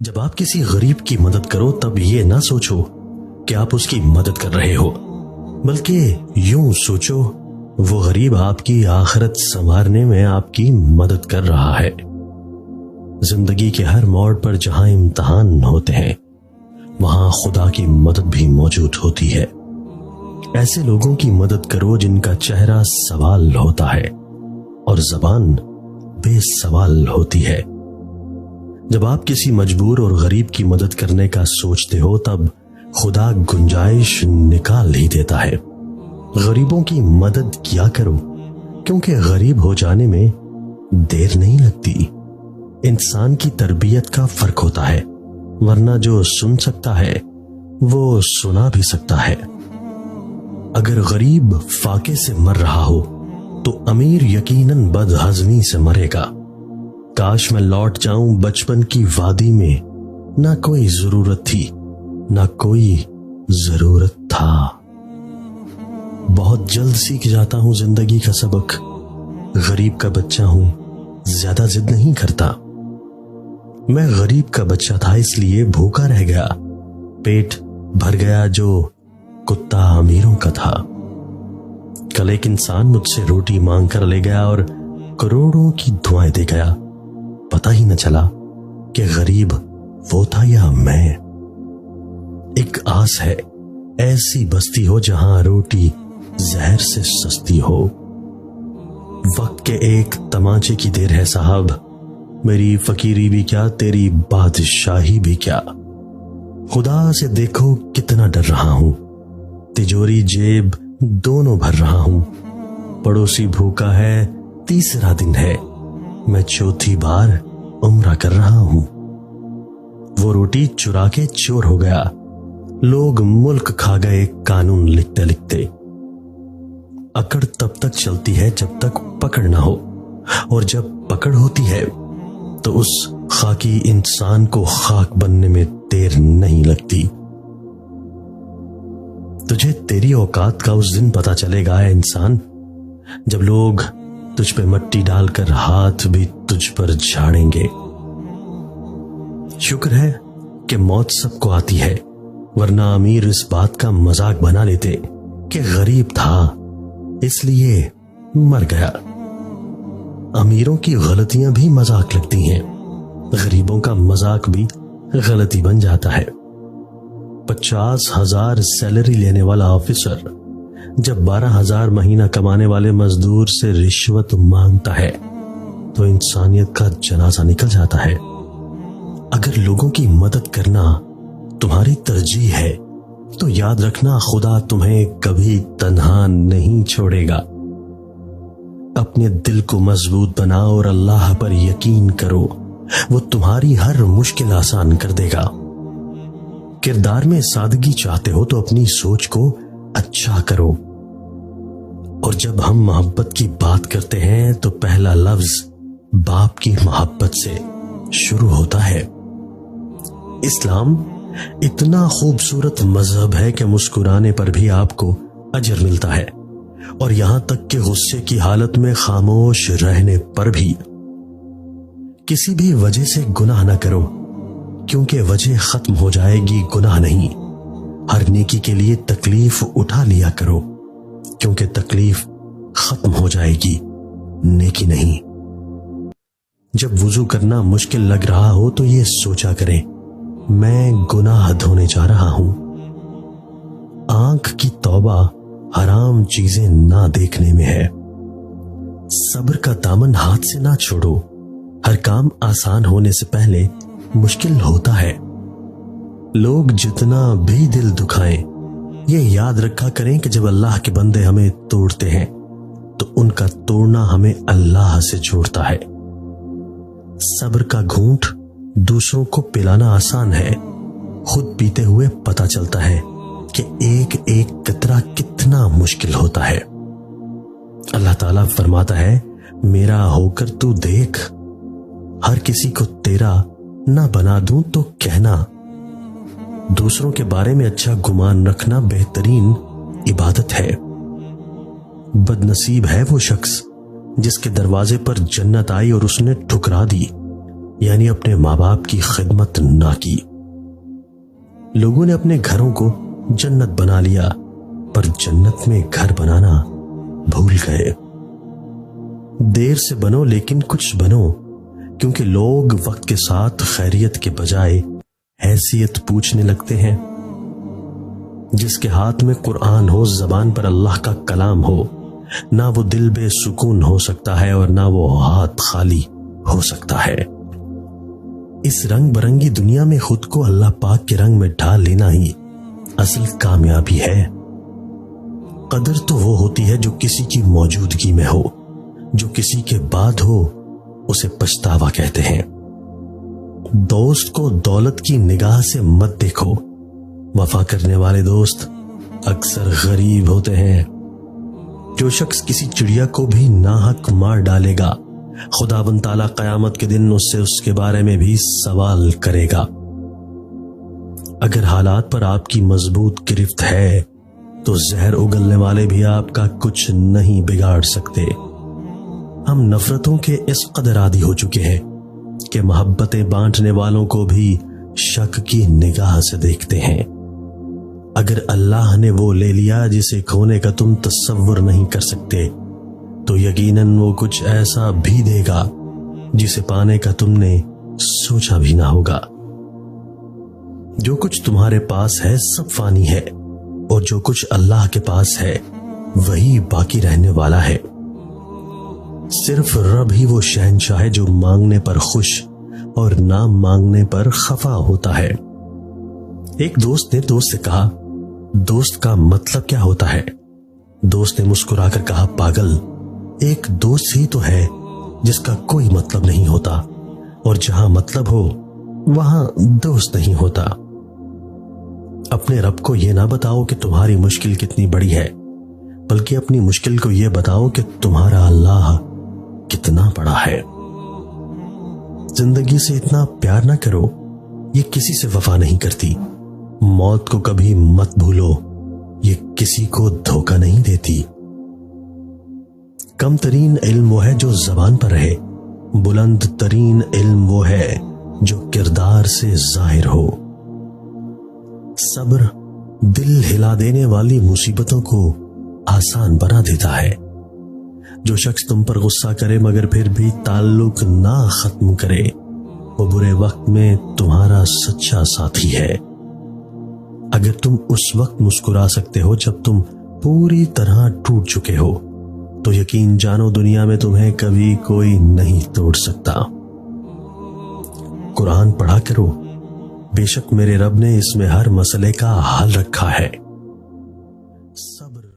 جب آپ کسی غریب کی مدد کرو تب یہ نہ سوچو کہ آپ اس کی مدد کر رہے ہو، بلکہ یوں سوچو وہ غریب آپ کی آخرت سنوارنے میں آپ کی مدد کر رہا ہے۔ زندگی کے ہر موڑ پر جہاں امتحان ہوتے ہیں وہاں خدا کی مدد بھی موجود ہوتی ہے۔ ایسے لوگوں کی مدد کرو جن کا چہرہ سوال ہوتا ہے اور زبان بے سوال ہوتی ہے۔ جب آپ کسی مجبور اور غریب کی مدد کرنے کا سوچتے ہو تب خدا گنجائش نکال ہی دیتا ہے۔ غریبوں کی مدد کیا کرو، کیونکہ غریب ہو جانے میں دیر نہیں لگتی۔ انسان کی تربیت کا فرق ہوتا ہے، ورنہ جو سن سکتا ہے وہ سنا بھی سکتا ہے۔ اگر غریب فاقے سے مر رہا ہو تو امیر یقیناً بد ہضمی سے مرے گا۔ کاش میں لوٹ جاؤں بچپن کی وادی میں، نہ کوئی ضرورت تھی نہ کوئی ضرورت تھا۔ بہت جلد سیکھ جاتا ہوں زندگی کا سبق، غریب کا بچہ ہوں، زیادہ ضد نہیں کرتا۔ میں غریب کا بچہ تھا اس لیے بھوکا رہ گیا، پیٹ بھر گیا جو کتا امیروں کا تھا۔ کل ایک انسان مجھ سے روٹی مانگ کر لے گیا اور کروڑوں کی دعائیں دے گیا، پتہ ہی نہ چلا کہ غریب وہ تھا یا میں۔ ایک آس ہے ایسی بستی ہو جہاں روٹی زہر سے سستی ہو۔ وقت کے ایک تماچے کی دیر ہے صاحب، میری فقیری بھی کیا تیری بادشاہی بھی کیا۔ خدا سے دیکھو کتنا ڈر رہا ہوں، تجوری جیب دونوں بھر رہا ہوں۔ پڑوسی بھوکا ہے، تیسرا دن ہے، میں چوتھی بار عمرہ کر رہا ہوں۔ وہ روٹی چرا کے چور ہو گیا، لوگ ملک کھا گئے قانون لکھتے لکھتے۔ اکڑ تب تک چلتی ہے جب تک پکڑ نہ ہو، اور جب پکڑ ہوتی ہے تو اس خاکی انسان کو خاک بننے میں دیر نہیں لگتی۔ تجھے تیری اوقات کا اس دن پتا چلے گا اے انسان، جب لوگ تجھ پہ مٹی ڈال کر ہاتھ بھی تجھ پر جھاڑیں گے۔ شکر ہے کہ موت سب کو آتی ہے، ورنہ امیر اس بات کا مذاق بنا لیتے کہ غریب تھا اس لیے مر گیا۔ امیروں کی غلطیاں بھی مذاق لگتی ہیں، غریبوں کا مذاق بھی غلطی بن جاتا ہے۔ 50,000 سیلری لینے والا آفیسر جب 12,000 مہینہ کمانے والے مزدور سے رشوت مانگتا ہے تو انسانیت کا جنازہ نکل جاتا ہے۔ اگر لوگوں کی مدد کرنا تمہاری ترجیح ہے تو یاد رکھنا خدا تمہیں کبھی تنہا نہیں چھوڑے گا۔ اپنے دل کو مضبوط بناؤ اور اللہ پر یقین کرو، وہ تمہاری ہر مشکل آسان کر دے گا۔ کردار میں سادگی چاہتے ہو تو اپنی سوچ کو اچھا کرو، اور جب ہم محبت کی بات کرتے ہیں تو پہلا لفظ باپ کی محبت سے شروع ہوتا ہے۔ اسلام اتنا خوبصورت مذہب ہے کہ مسکرانے پر بھی آپ کو اجر ملتا ہے، اور یہاں تک کہ غصے کی حالت میں خاموش رہنے پر بھی۔ کسی بھی وجہ سے گناہ نہ کرو، کیونکہ وجہ ختم ہو جائے گی، گناہ نہیں۔ ہر نیکی کے لیے تکلیف اٹھا لیا کرو، کیونکہ تکلیف ختم ہو جائے گی، نیکی نہیں۔ جب وضو کرنا مشکل لگ رہا ہو تو یہ سوچا کریں، میں گناہ دھونے جا رہا ہوں۔ آنکھ کی توبہ حرام چیزیں نہ دیکھنے میں ہے۔ صبر کا دامن ہاتھ سے نہ چھوڑو، ہر کام آسان ہونے سے پہلے مشکل ہوتا ہے۔ لوگ جتنا بھی دل دکھائیں، یہ یاد رکھا کریں کہ جب اللہ کے بندے ہمیں توڑتے ہیں تو ان کا توڑنا ہمیں اللہ سے جوڑتا ہے۔ صبر کا گھونٹ دوسروں کو پلانا آسان ہے، خود پیتے ہوئے پتہ چلتا ہے کہ ایک ایک قطرہ کتنا مشکل ہوتا ہے۔ اللہ تعالیٰ فرماتا ہے، میرا ہو کر تو دیکھ، ہر کسی کو تیرا نہ بنا دوں تو کہنا۔ دوسروں کے بارے میں اچھا گمان رکھنا بہترین عبادت ہے۔ بد نصیب ہے وہ شخص جس کے دروازے پر جنت آئی اور اس نے ٹھکرا دی۔ یعنی اپنے ماں باپ کی خدمت نہ کی۔ لوگوں نے اپنے گھروں کو جنت بنا لیا، پر جنت میں گھر بنانا بھول گئے۔ دیر سے بنو لیکن کچھ بنو، کیونکہ لوگ وقت کے ساتھ خیریت کے بجائے حیثیت پوچھنے لگتے ہیں۔ جس کے ہاتھ میں قرآن ہو، زبان پر اللہ کا کلام ہو، نہ وہ دل بے سکون ہو سکتا ہے اور نہ وہ ہاتھ خالی ہو سکتا ہے۔ اس رنگ برنگی دنیا میں خود کو اللہ پاک کے رنگ میں ڈھال لینا ہی اصل کامیابی ہے۔ قدر تو وہ ہوتی ہے جو کسی کی موجودگی میں ہو، جو کسی کے بعد ہو اسے پچھتاوا کہتے ہیں۔ دوست کو دولت کی نگاہ سے مت دیکھو، وفا کرنے والے دوست اکثر غریب ہوتے ہیں۔ جو شخص کسی چڑیا کو بھی ناحق مار ڈالے گا، خداوند تعالیٰ قیامت کے دن اس سے اس کے بارے میں بھی سوال کرے گا۔ اگر حالات پر آپ کی مضبوط گرفت ہے تو زہر اگلنے والے بھی آپ کا کچھ نہیں بگاڑ سکتے۔ ہم نفرتوں کے اس قدر عادی ہو چکے ہیں کہ محبتیں بانٹنے والوں کو بھی شک کی نگاہ سے دیکھتے ہیں۔ اگر اللہ نے وہ لے لیا جسے کھونے کا تم تصور نہیں کر سکتے، تو یقیناً وہ کچھ ایسا بھی دے گا جسے پانے کا تم نے سوچا بھی نہ ہوگا۔ جو کچھ تمہارے پاس ہے سب فانی ہے، اور جو کچھ اللہ کے پاس ہے وہی باقی رہنے والا ہے۔ صرف رب ہی وہ شہنشاہ ہے جو مانگنے پر خوش اور نہ مانگنے پر خفا ہوتا ہے۔ ایک دوست نے دوست سے کہا، دوست کا مطلب کیا ہوتا ہے؟ دوست نے مسکرا کر کہا، پاگل، ایک دوست ہی تو ہے جس کا کوئی مطلب نہیں ہوتا، اور جہاں مطلب ہو وہاں دوست نہیں ہوتا۔ اپنے رب کو یہ نہ بتاؤ کہ تمہاری مشکل کتنی بڑی ہے، بلکہ اپنی مشکل کو یہ بتاؤ کہ تمہارا اللہ کتنا بڑا ہے۔ زندگی سے اتنا پیار نہ کرو، یہ کسی سے وفا نہیں کرتی۔ موت کو کبھی مت بھولو، یہ کسی کو دھوکہ نہیں دیتی۔ کم ترین علم وہ ہے جو زبان پر رہے، بلند ترین علم وہ ہے جو کردار سے ظاہر ہو۔ صبر دل ہلا دینے والی مصیبتوں کو آسان بنا دیتا ہے۔ جو شخص تم پر غصہ کرے مگر پھر بھی تعلق نہ ختم کرے، وہ برے وقت میں تمہارا سچا ساتھی ہے۔ اگر تم اس وقت مسکرا سکتے ہو جب تم پوری طرح ٹوٹ چکے ہو، تو یقین جانو دنیا میں تمہیں کبھی کوئی نہیں توڑ سکتا۔ قرآن پڑھا کرو، بے شک میرے رب نے اس میں ہر مسئلے کا حل رکھا ہے۔